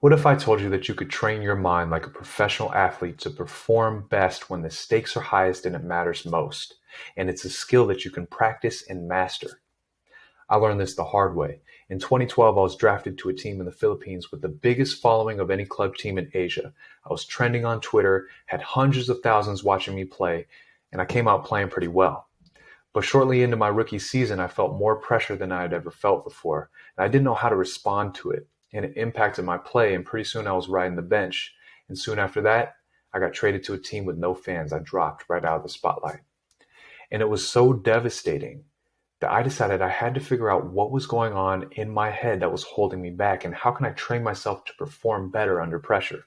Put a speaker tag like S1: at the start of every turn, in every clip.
S1: What if I told you that you could train your mind like a professional athlete to perform best when the stakes are highest and it matters most? And it's a skill that you can practice and master. I learned this the hard way. In 2012, I was drafted to a team in the Philippines with the biggest following of any club team in Asia. I was trending on Twitter, had hundreds of thousands watching me play, and I came out playing pretty well. But shortly into my rookie season, I felt more pressure than I had ever felt before, and I didn't know how to respond to it. And it impacted my play, and pretty soon I was riding the bench. And soon after that, I got traded to a team with no fans. I dropped right out of the spotlight. And it was so devastating that I decided I had to figure out what was going on in my head that was holding me back, and how can I train myself to perform better under pressure.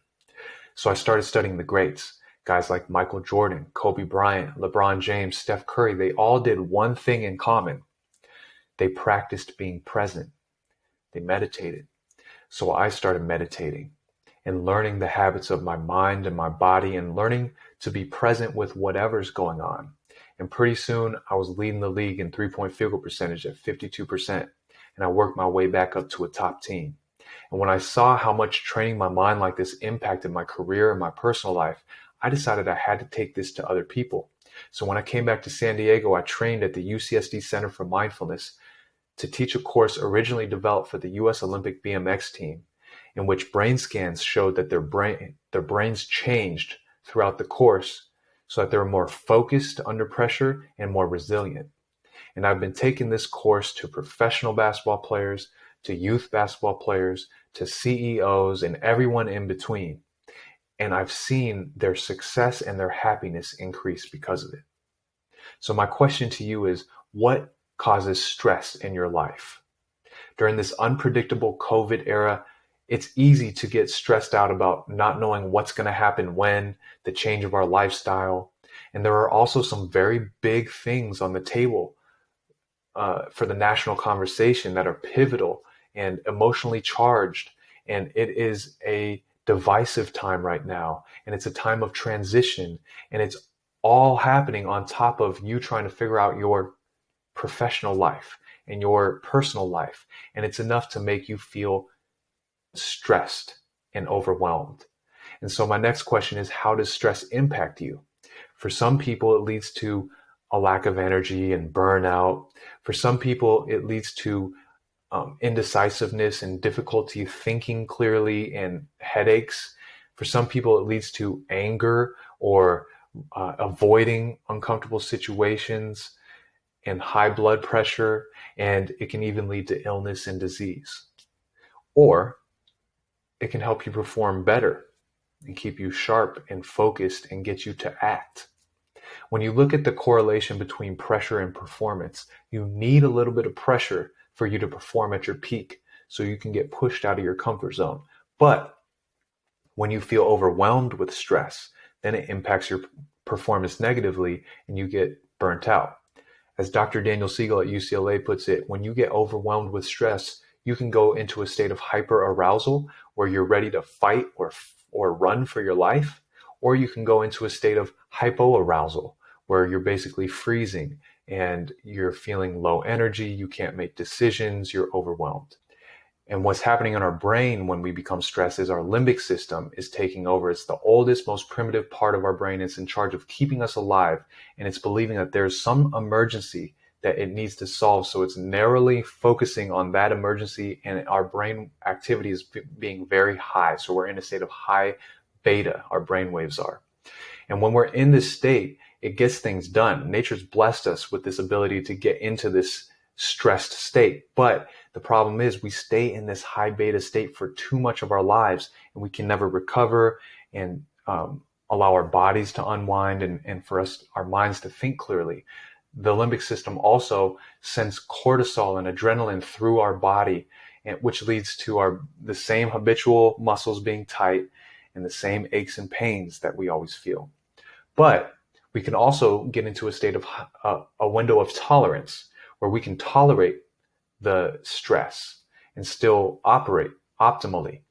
S1: So I started studying the greats. Guys like Michael Jordan, Kobe Bryant, LeBron James, Steph Curry, they all did one thing in common. They practiced being present. They meditated. So I started meditating and learning the habits of my mind and my body and learning to be present with whatever's going on. And pretty soon I was leading the league in 3-point field goal percentage at 52%. And I worked my way back up to a top team. And when I saw how much training my mind like this impacted my career and my personal life, I decided I had to take this to other people. So when I came back to San Diego, I trained at the UCSD Center for Mindfulness to teach a course originally developed for the US Olympic BMX team, in which brain scans showed that their brains changed throughout the course so that they were more focused under pressure and more resilient. And I've been taking this course to professional basketball players, to youth basketball players, to CEOs, and everyone in between. And I've seen their success and their happiness increase because of it. So my question to you is, what causes stress in your life? During this unpredictable COVID era, it's easy to get stressed out about not knowing what's going to happen when, the change of our lifestyle. And there are also some very big things on the table for the national conversation that are pivotal and emotionally charged. And it is a divisive time right now. And it's a time of transition. And it's all happening on top of you trying to figure out your professional life and your personal life. And it's enough to make you feel stressed and overwhelmed. And so my next question is, how does stress impact you? For some people, it leads to a lack of energy and burnout. For some people, it leads to indecisiveness and difficulty thinking clearly and headaches. For some people, it leads to anger or avoiding uncomfortable situations and high blood pressure, and it can even lead to illness and disease. Or it can help you perform better and keep you sharp and focused and get you to act. When you look at the correlation between pressure and performance, you need a little bit of pressure for you to perform at your peak so you can get pushed out of your comfort zone. But when you feel overwhelmed with stress, then it impacts your performance negatively and you get burnt out. As Dr. Daniel Siegel at UCLA puts it, when you get overwhelmed with stress, you can go into a state of hyperarousal where you're ready to fight or run for your life, or you can go into a state of hypoarousal where you're basically freezing and you're feeling low energy, you can't make decisions, you're overwhelmed. And what's happening in our brain when we become stressed is our limbic system is taking over. It's the oldest, most primitive part of our brain. It's in charge of keeping us alive. And it's believing that there's some emergency that it needs to solve. So it's narrowly focusing on that emergency, and our brain activity is being very high. So we're in a state of high beta, our brain waves are. And when we're in this state, it gets things done. Nature's blessed us with this ability to get into this stressed state. But the problem is we stay in this high beta state for too much of our lives, and we can never recover and allow our bodies to unwind and for us, our minds to think clearly. The limbic system also sends cortisol and adrenaline through our body, which leads to the same habitual muscles being tight and the same aches and pains that we always feel. But we can also get into a state of a window of tolerance where we can tolerate the stress and still operate optimally.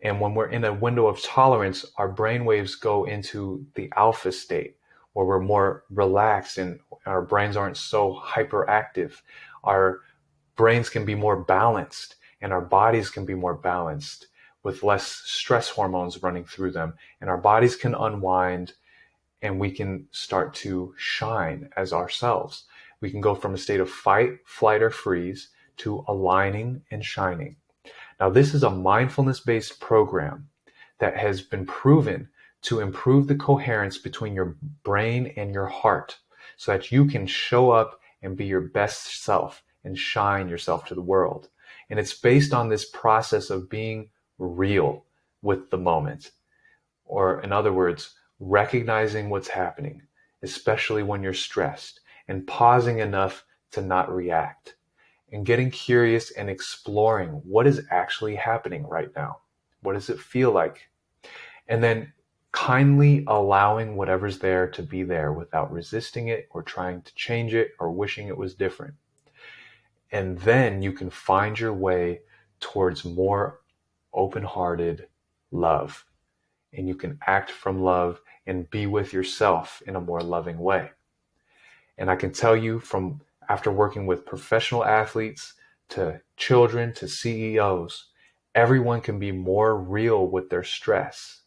S1: And when we're in a window of tolerance, our brain waves go into the alpha state where we're more relaxed and our brains aren't so hyperactive. Our brains can be more balanced and our bodies can be more balanced. with less stress hormones running through them, and our bodies can unwind and we can start to shine as ourselves. We can go from a state of fight, flight, or freeze to aligning and shining. Now, this is a mindfulness-based program that has been proven to improve the coherence between your brain and your heart so that you can show up and be your best self and shine yourself to the world. And it's based on this process of being real with the moment. Or in other words, recognizing what's happening, especially when you're stressed, and pausing enough to not react, and getting curious and exploring what is actually happening right now. What does it feel like? And then kindly allowing whatever's there to be there without resisting it or trying to change it or wishing it was different. And then you can find your way towards more open-hearted love. And you can act from love and be with yourself in a more loving way. And I can tell you from after working with professional athletes to children to CEOs, everyone can be more real with their stress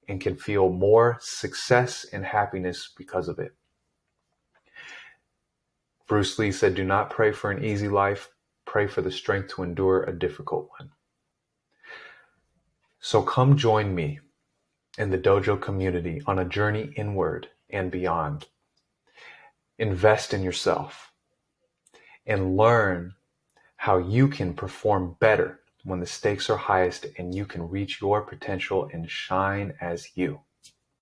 S1: and can feel more success and happiness because of it. Bruce Lee said, "Do not pray for an easy life, pray for the strength to endure a difficult one." So come join me in the dojo community on a journey inward and beyond. Invest in yourself and learn how you can perform better when the stakes are highest and you can reach your potential and shine as you.